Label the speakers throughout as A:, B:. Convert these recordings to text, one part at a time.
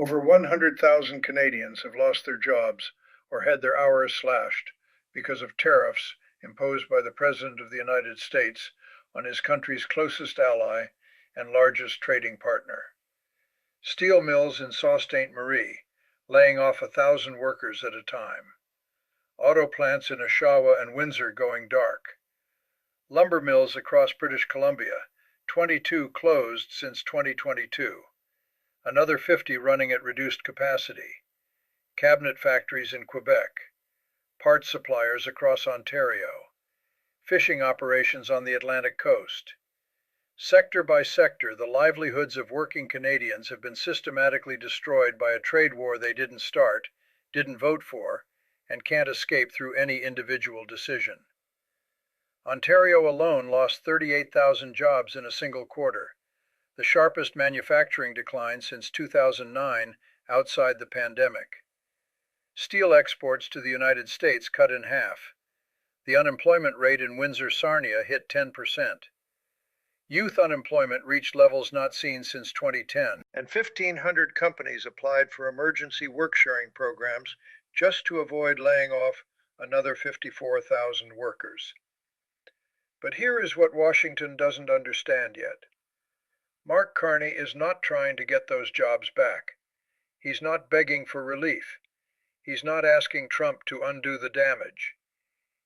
A: Over 100,000 Canadians have lost their jobs or had their hours slashed because of tariffs imposed by the President of the United States on his country's closest ally and largest trading partner. Steel mills in Sault Ste. Marie, laying off 1,000 workers at a time. Auto plants in Oshawa and Windsor going dark. Lumber mills across British Columbia, 22 closed since 2022. Another 50 running at reduced capacity. Cabinet factories in Quebec. Parts suppliers across Ontario. Fishing operations on the Atlantic coast. Sector by sector, the livelihoods of working Canadians have been systematically destroyed by a trade war they didn't start, didn't vote for, and can't escape through any individual decision. Ontario alone lost 38,000 jobs in a single quarter, the sharpest manufacturing decline since 2009 outside the pandemic. Steel exports to the United States cut in half. The unemployment rate in Windsor-Sarnia hit 10%. Youth unemployment reached levels not seen since 2010, and 1,500 companies applied for emergency work-sharing programs just to avoid laying off another 54,000 workers. But here is what Washington doesn't understand yet. Mark Carney is not trying to get those jobs back. He's not begging for relief. He's not asking Trump to undo the damage.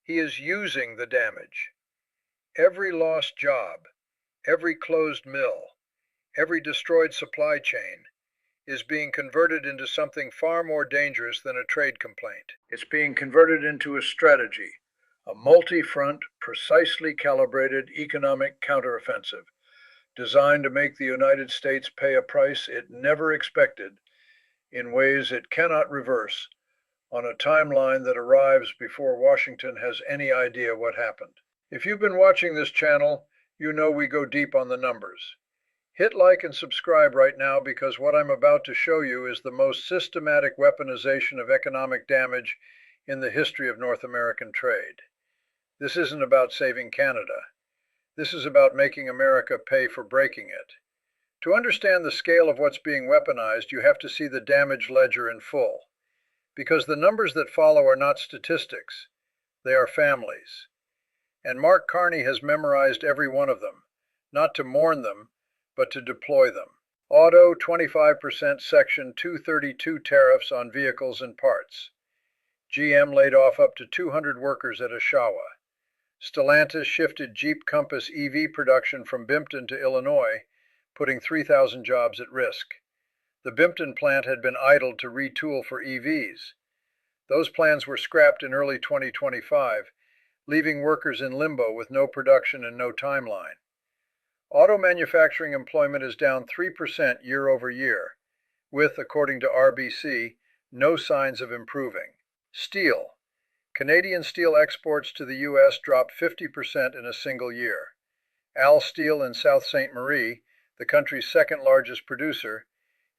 A: He is using the damage. Every lost job, every closed mill, every destroyed supply chain is being converted into something far more dangerous than a trade complaint. It's being converted into a strategy, a multi-front, precisely calibrated economic counteroffensive designed to make the United States pay a price it never expected in ways it cannot reverse on a timeline that arrives before Washington has any idea what happened. If you've been watching this channel, you know we go deep on the numbers. Hit like and subscribe right now because what I'm about to show you is the most systematic weaponization of economic damage in the history of North American trade. This isn't about saving Canada. This is about making America pay for breaking it. To understand the scale of what's being weaponized, you have to see the damage ledger in full. Because the numbers that follow are not statistics, they are families. And Mark Carney has memorized every one of them, not to mourn them, but to deploy them. Auto, 25% Section 232 tariffs on vehicles and parts. GM laid off up to 200 workers at Oshawa. Stellantis shifted Jeep Compass EV production from Bimpton to Illinois, putting 3,000 jobs at risk. The Bimpton plant had been idled to retool for EVs. Those plans were scrapped in early 2025, leaving workers in limbo with no production and no timeline. Auto manufacturing employment is down 3% year over year, with, according to RBC, no signs of improving. Steel. Canadian steel exports to the U.S. dropped 50% in a single year. Al Steel in Sault Ste. Marie, the country's second largest producer,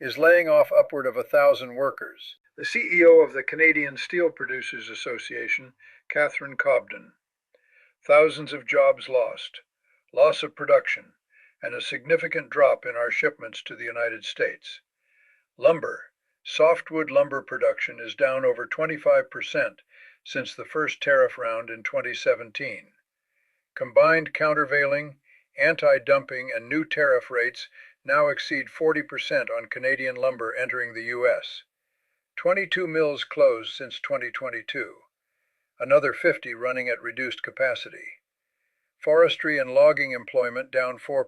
A: is laying off upward of 1,000 workers. The CEO of the Canadian Steel Producers Association, Catherine Cobden. Thousands of jobs lost, loss of production, and a significant drop in our shipments to the United States. Lumber. Softwood lumber production is down over 25% since the first tariff round in 2017. Combined countervailing, anti-dumping, and new tariff rates now exceed 40% on Canadian lumber entering the U.S. 22 mills closed since 2022, another 50 running at reduced capacity. Forestry and logging employment down 4%.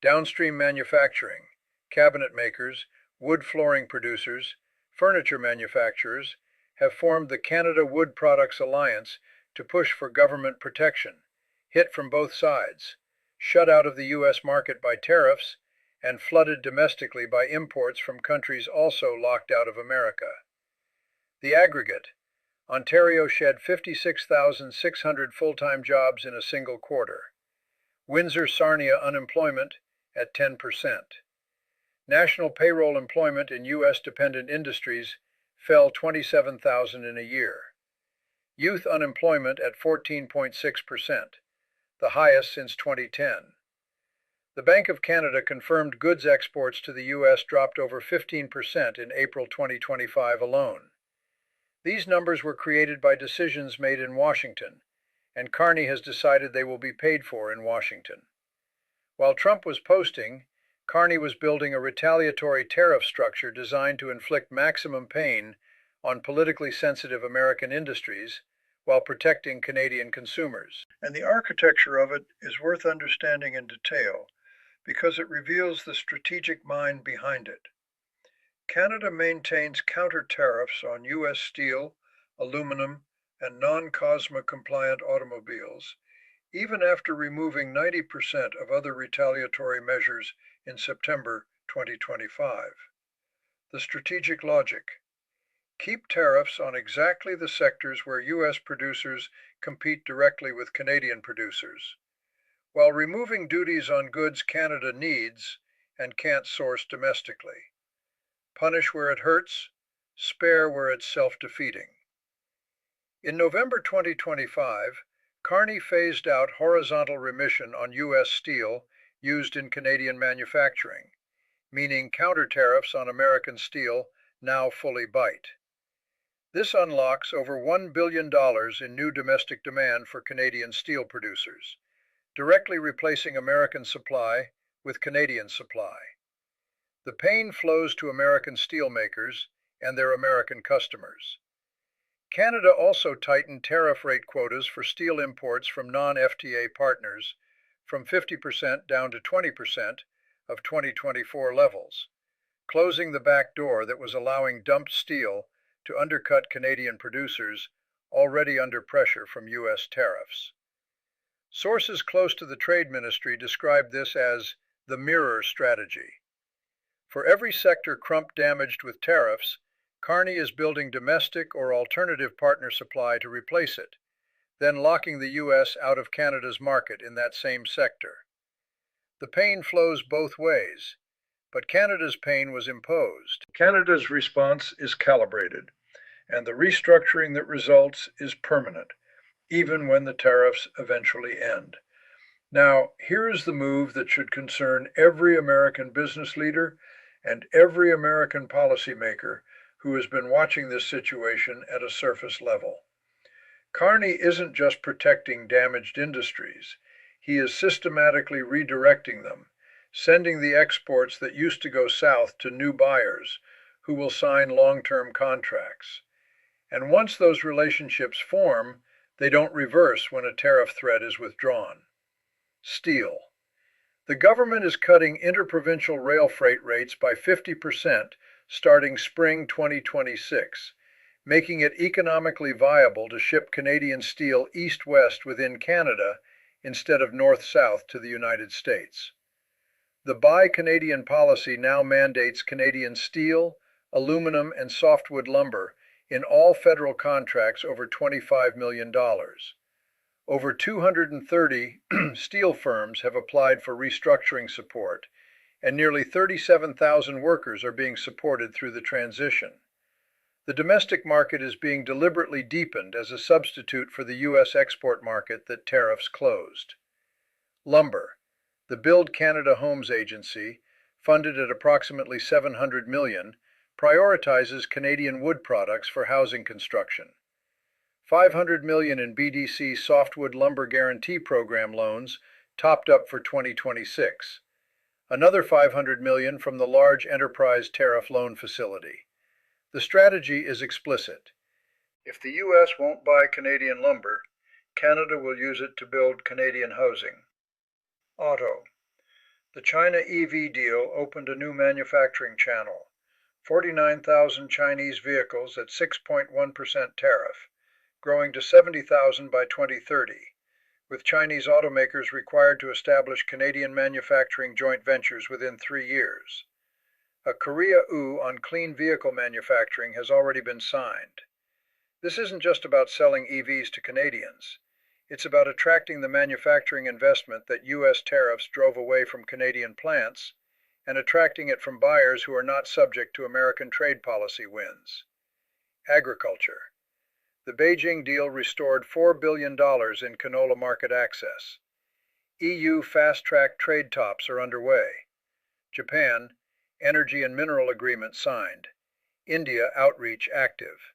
A: Downstream manufacturing, cabinet makers, wood flooring producers, furniture manufacturers have formed the Canada Wood Products Alliance to push for government protection, hit from both sides, shut out of the U.S. market by tariffs, and flooded domestically by imports from countries also locked out of America. The aggregate. Ontario shed 56,600 full-time jobs in a single quarter. Windsor-Sarnia unemployment at 10%. National payroll employment in U.S.-dependent industries fell 27,000 in a year. Youth unemployment at 14.6%, the highest since 2010. The Bank of Canada confirmed goods exports to the U.S. dropped over 15% in April 2025 alone. These numbers were created by decisions made in Washington, and Carney has decided they will be paid for in Washington. While Trump was posting, Carney was building a retaliatory tariff structure designed to inflict maximum pain on politically sensitive American industries while protecting Canadian consumers. And the architecture of it is worth understanding in detail because it reveals the strategic mind behind it. Canada maintains counter tariffs on U.S. steel, aluminum, and non-COSMA compliant automobiles, even after removing 90% of other retaliatory measures in September 2025. The strategic logic: keep tariffs on exactly the sectors where U.S. producers compete directly with Canadian producers, while removing duties on goods Canada needs and can't source domestically. Punish where it hurts, spare where it's self-defeating. In November 2025, Carney phased out horizontal remission on U.S. steel used in Canadian manufacturing, meaning counter tariffs on American steel now fully bite. This unlocks over $1 billion in new domestic demand for Canadian steel producers, directly replacing American supply with Canadian supply. The pain flows to American steelmakers and their American customers. Canada also tightened tariff rate quotas for steel imports from non-FTA partners from 50% down to 20% of 2024 levels, closing the back door that was allowing dumped steel to undercut Canadian producers already under pressure from U.S. tariffs. Sources close to the Trade Ministry describe this as the mirror strategy. For every sector Trump damaged with tariffs, Carney is building domestic or alternative partner supply to replace it, then locking the U.S. out of Canada's market in that same sector. The pain flows both ways, but Canada's pain was imposed. Canada's response is calibrated, and the restructuring that results is permanent, even when the tariffs eventually end. Now, here is the move that should concern every American business leader and every American policymaker who has been watching this situation at a surface level. Carney isn't just protecting damaged industries, he is systematically redirecting them, sending the exports that used to go south to new buyers who will sign long-term contracts. And once those relationships form, they don't reverse when a tariff threat is withdrawn. Steel. The government is cutting interprovincial rail freight rates by 50% starting spring 2026, making it economically viable to ship Canadian steel east-west within Canada instead of north-south to the United States. The Buy Canadian policy now mandates Canadian steel, aluminum, and softwood lumber in all federal contracts over $25 million. Over 230 steel firms have applied for restructuring support, and nearly 37,000 workers are being supported through the transition. The domestic market is being deliberately deepened as a substitute for the U.S. export market that tariffs closed. Lumber. The Build Canada Homes Agency, funded at approximately $700 million, prioritizes Canadian wood products for housing construction. $500 million in BDC Softwood Lumber Guarantee Program loans topped up for 2026. Another $500 million from the Large Enterprise Tariff Loan Facility. The strategy is explicit. If the U.S. won't buy Canadian lumber, Canada will use it to build Canadian housing. Auto. The China EV deal opened a new manufacturing channel. 49,000 Chinese vehicles at 6.1% tariff, growing to 70,000 by 2030, with Chinese automakers required to establish Canadian manufacturing joint ventures within 3 years. A Korea OO on clean vehicle manufacturing has already been signed. This isn't just about selling EVs to Canadians. It's about attracting the manufacturing investment that U.S. tariffs drove away from Canadian plants and attracting it from buyers who are not subject to American trade policy wins. Agriculture. The Beijing deal restored $4 billion in canola market access. EU fast-track trade talks are underway. Japan, energy and mineral agreement signed. India, outreach active.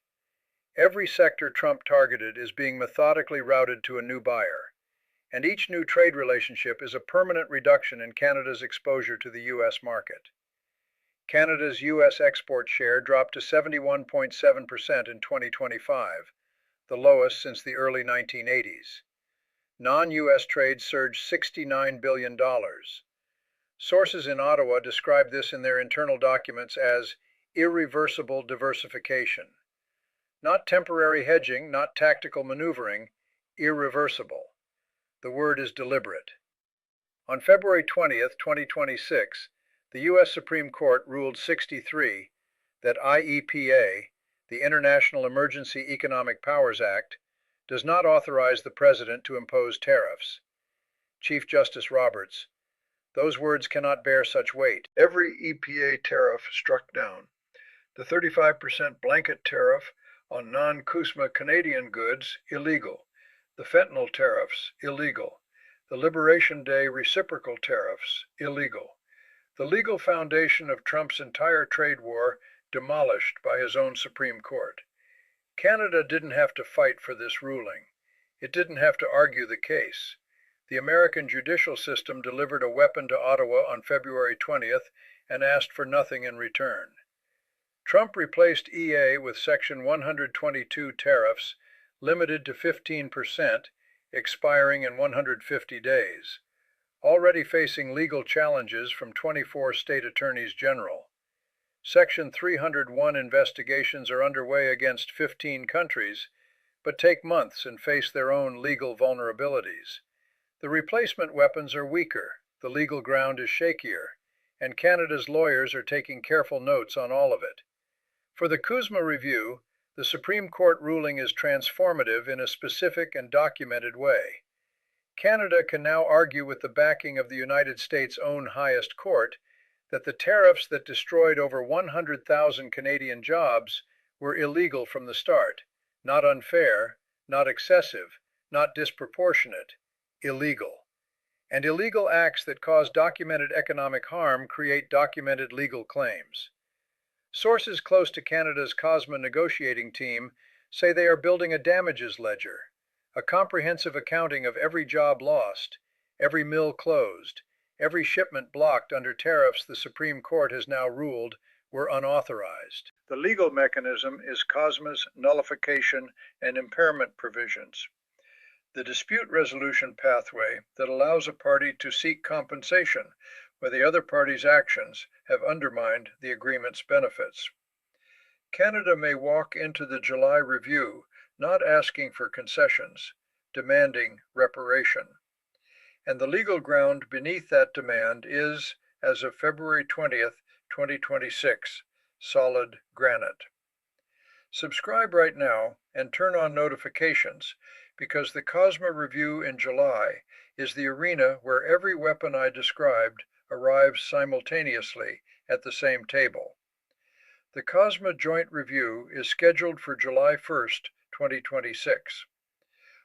A: Every sector Trump targeted is being methodically routed to a new buyer, and each new trade relationship is a permanent reduction in Canada's exposure to the U.S. market. Canada's U.S. export share dropped to 71.7% in 2025, the lowest since the early 1980s. Non-U.S. trade surged $69 billion. Sources in Ottawa describe this in their internal documents as irreversible diversification. Not temporary hedging, not tactical maneuvering, irreversible. The word is deliberate. On February 20th, 2026, the U.S. Supreme Court ruled 63 that IEPA, the International Emergency Economic Powers Act, does not authorize the President to impose tariffs. Chief Justice Roberts, those words cannot bear such weight. Every EPA tariff struck down. The 35% blanket tariff on non-CUSMA Canadian goods, illegal. The fentanyl tariffs, illegal. The Liberation Day reciprocal tariffs, illegal. The legal foundation of Trump's entire trade war demolished by his own Supreme Court. Canada didn't have to fight for this ruling. It didn't have to argue the case. The American judicial system delivered a weapon to Ottawa on February 20th and asked for nothing in return. Trump replaced EA with Section 122 tariffs, limited to 15%, expiring in 150 days, already facing legal challenges from 24 state attorneys general. Section 301 investigations are underway against 15 countries, but take months and face their own legal vulnerabilities. The replacement weapons are weaker, the legal ground is shakier, and Canada's lawyers are taking careful notes on all of it. For the CUSMA review, the Supreme Court ruling is transformative in a specific and documented way. Canada can now argue with the backing of the United States' own highest court that the tariffs that destroyed over 100,000 Canadian jobs were illegal from the start, not unfair, not excessive, not disproportionate, illegal. And illegal acts that cause documented economic harm create documented legal claims. Sources close to Canada's CUSMA negotiating team say they are building a damages ledger, a comprehensive accounting of every job lost, every mill closed, every shipment blocked under tariffs the Supreme Court has now ruled were unauthorized. The legal mechanism is CUSMA's nullification and impairment provisions, the dispute resolution pathway that allows a party to seek compensation where the other party's actions have undermined the agreement's benefits. Canada may walk into the July review not asking for concessions, demanding reparation. And the legal ground beneath that demand is, as of February 20th, 2026, solid granite. Subscribe right now and turn on notifications because the CUSMA review in July is the arena where every weapon I described arrives simultaneously at the same table. The CUSMA Joint Review is scheduled for July 1st, 2026.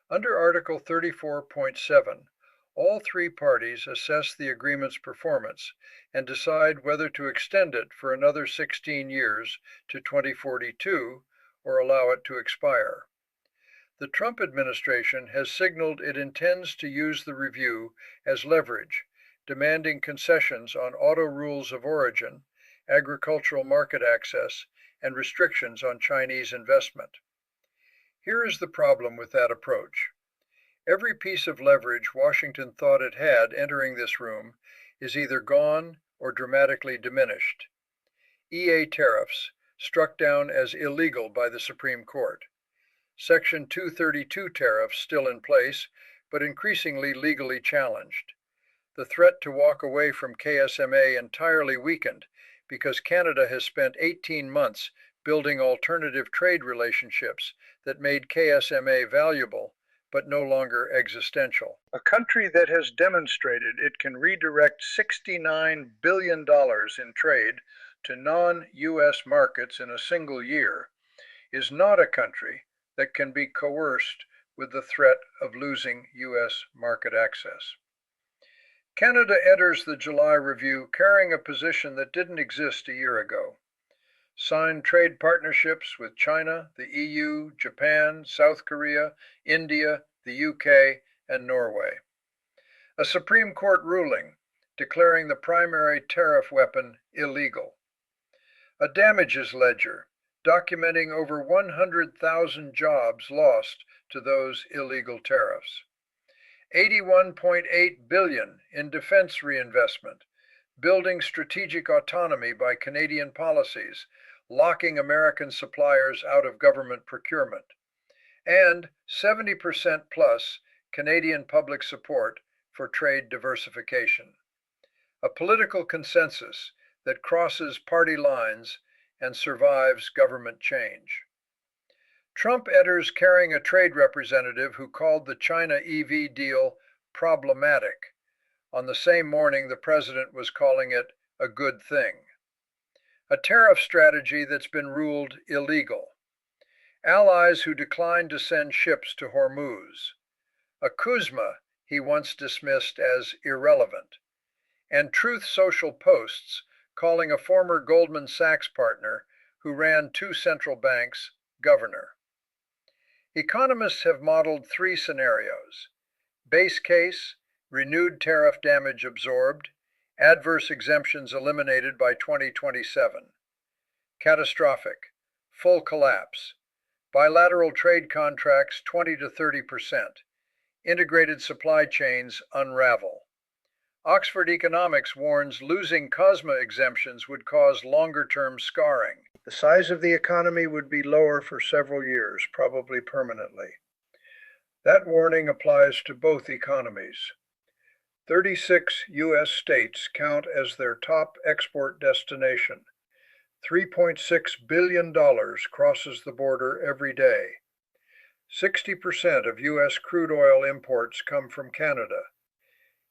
A: Under Article 34.7, all three parties assess the agreement's performance and decide whether to extend it for another 16 years to 2042 or allow it to expire. The Trump administration has signaled it intends to use the review as leverage, demanding concessions on auto rules of origin, agricultural market access, and restrictions on Chinese investment. Here is the problem with that approach. Every piece of leverage Washington thought it had entering this room is either gone or dramatically diminished. EA tariffs, struck down as illegal by the Supreme Court. Section 232 tariffs still in place, but increasingly legally challenged. The threat to walk away from KSMA entirely weakened because Canada has spent 18 months building alternative trade relationships that made KSMA valuable, but no longer existential. A country that has demonstrated it can redirect $69 billion in trade to non-US markets in a single year is not a country that can be coerced with the threat of losing US market access. Canada enters the July review carrying a position that didn't exist a year ago. Signed trade partnerships with China, the EU, Japan, South Korea, India, the UK, and Norway. A Supreme Court ruling declaring the primary tariff weapon illegal. A damages ledger documenting over 100,000 jobs lost to those illegal tariffs. $81.8 billion in defense reinvestment, building strategic autonomy by Canadian policies, locking American suppliers out of government procurement, and 70% plus Canadian public support for trade diversification. A political consensus that crosses party lines and survives government change. Trump enters carrying a trade representative who called the China EV deal problematic. On the same morning, the president was calling it a good thing. A tariff strategy that's been ruled illegal. Allies who declined to send ships to Hormuz. A Kuzma he once dismissed as irrelevant. And Truth Social posts calling a former Goldman Sachs partner who ran two central banks governor. Economists have modeled three scenarios. Base case, renewed tariff damage absorbed, adverse exemptions eliminated by 2027. Catastrophic, full collapse, bilateral trade contracts 20 to 30%, integrated supply chains unravel. Oxford Economics warns losing COSMA exemptions would cause longer-term scarring. The size of the economy would be lower for several years, probably permanently. That warning applies to both economies. 36 U.S. states count as their top export destination. $3.6 billion crosses the border every day. 60% of U.S. crude oil imports come from Canada.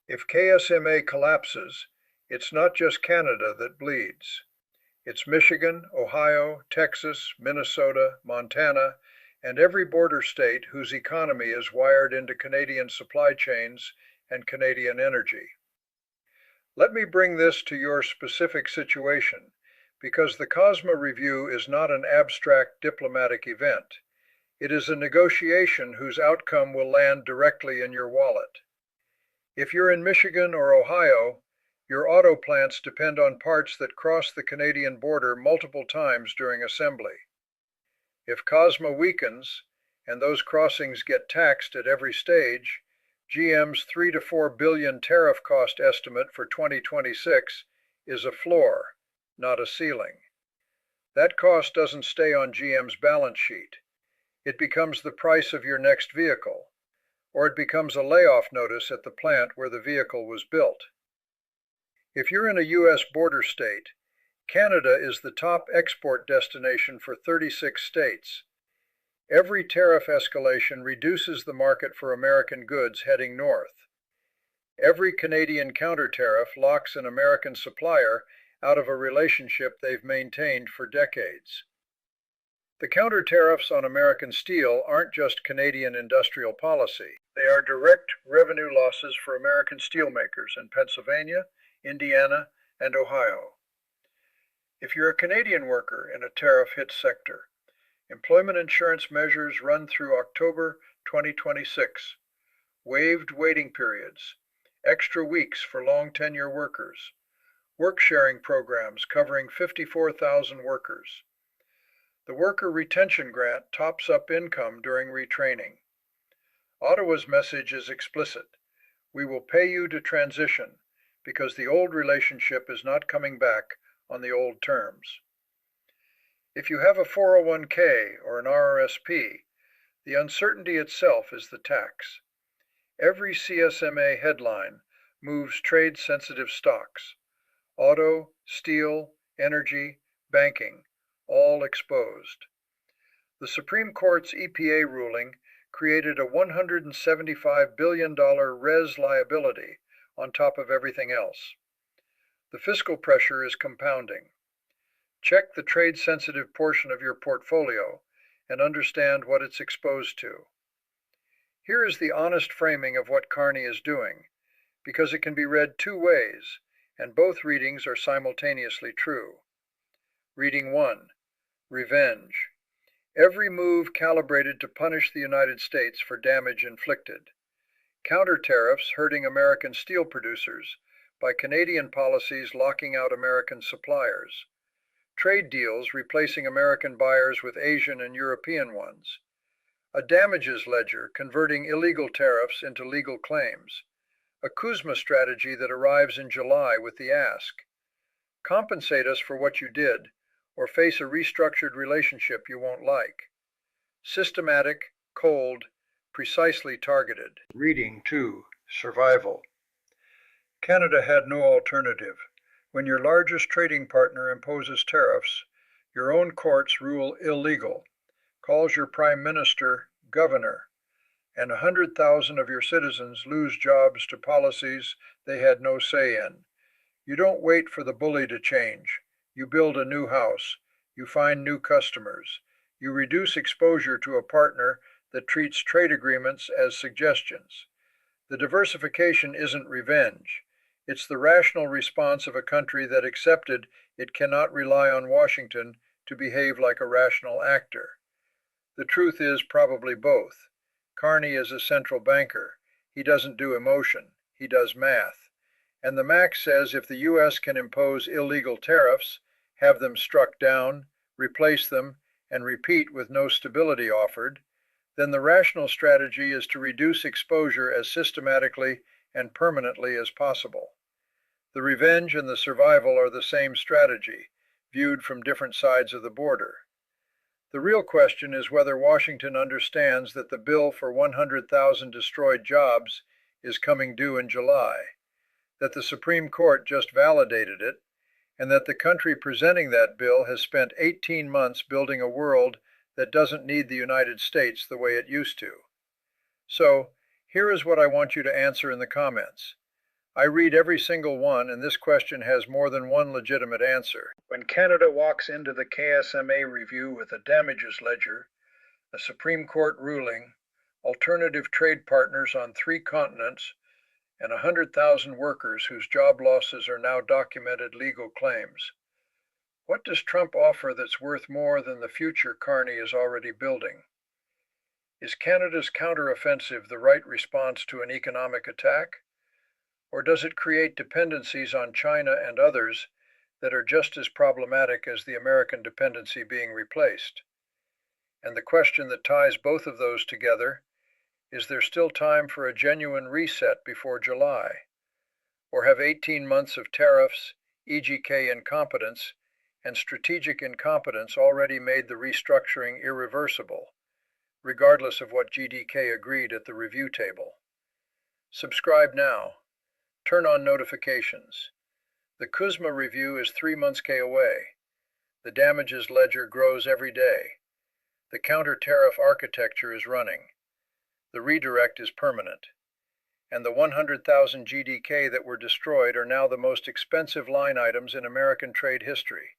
A: If KSMA collapses, it's not just Canada that bleeds. It's Michigan, Ohio, Texas, Minnesota, Montana, and every border state whose economy is wired into Canadian supply chains and Canadian energy. Let me bring this to your specific situation, because the COSMA review is not an abstract diplomatic event. It is a negotiation whose outcome will land directly in your wallet. If you're in Michigan or Ohio, your auto plants depend on parts that cross the Canadian border multiple times during assembly. If COSMA weakens, and those crossings get taxed at every stage, GM's $3 to $4 billion tariff cost estimate for 2026 is a floor, not a ceiling. That cost doesn't stay on GM's balance sheet. It becomes the price of your next vehicle, or it becomes a layoff notice at the plant where the vehicle was built. If you're in a U.S. border state, Canada is the top export destination for 36 states. Every tariff escalation reduces the market for American goods heading north. Every Canadian counter-tariff locks an American supplier out of a relationship they've maintained for decades. The counter-tariffs on American steel aren't just Canadian industrial policy. They are direct revenue losses for American steelmakers in Pennsylvania, Indiana, and Ohio. If you're a Canadian worker in a tariff-hit sector, employment insurance measures run through October 2026, waived waiting periods, extra weeks for long tenure workers, work-sharing programs covering 54,000 workers. The Worker Retention Grant tops up income during retraining. Ottawa's message is explicit. We will pay you to transition because the old relationship is not coming back on the old terms. If you have a 401k or an RRSP, the uncertainty itself is the tax. Every CSMA headline moves trade-sensitive stocks. Auto, steel, energy, banking, all exposed. The Supreme Court's EPA ruling created a $175 billion res liability on top of everything else. The fiscal pressure is compounding. Check the trade-sensitive portion of your portfolio and understand what it's exposed to. Here is the honest framing of what Carney is doing, because it can be read two ways, and both readings are simultaneously true. Reading 1. Revenge. Every move calibrated to punish the United States for damage inflicted. Counter tariffs hurting American steel producers by Canadian policies locking out American suppliers. Trade deals replacing American buyers with Asian and European ones. A damages ledger converting illegal tariffs into legal claims. A Kuzma strategy that arrives in July with the ask, compensate us for what you did, or face a restructured relationship you won't like. Systematic, cold, precisely targeted. Reading 2. Survival. Canada had no alternative. When your largest trading partner imposes tariffs, your own courts rule illegal, calls your prime minister governor, and 100,000 of your citizens lose jobs to policies they had no say in. You don't wait for the bully to change. You build a new house. You find new customers. You reduce exposure to a partner that treats trade agreements as suggestions. The diversification isn't revenge. It's the rational response of a country that accepted it cannot rely on Washington to behave like a rational actor. The truth is probably both. Carney is a central banker. He doesn't do emotion. He does math. And the max says if the U.S. can impose illegal tariffs, have them struck down, replace them, and repeat with no stability offered, then the rational strategy is to reduce exposure as systematically and permanently as possible. The revenge and the survival are the same strategy, viewed from different sides of the border. The real question is whether Washington understands that the bill for 100,000 destroyed jobs is coming due in July, that the Supreme Court just validated it, and that the country presenting that bill has spent 18 months building a world that doesn't need the United States the way it used to. So, here is what I want you to answer in the comments. I read every single one, and this question has more than one legitimate answer. When Canada walks into the KSMA review with a damages ledger, a Supreme Court ruling, alternative trade partners on 3 continents, and 100,000 workers whose job losses are now documented legal claims, what does Trump offer that's worth more than the future Carney is already building? Is Canada's counteroffensive the right response to an economic attack? Or does it create dependencies on China and others that are just as problematic as the American dependency being replaced? And the question that ties both of those together, is there still time for a genuine reset before July? Or have 18 months of tariffs, EGK incompetence, and strategic incompetence already made the restructuring irreversible, regardless of what GDK agreed at the review table? Subscribe now. Turn on notifications. The Kuzma review is 3 months away. The damages ledger grows every day. The counter-tariff architecture is running. The redirect is permanent. And the 100,000 GDK that were destroyed are now the most expensive line items in American trade history.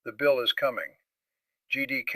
A: The bill is coming. GDK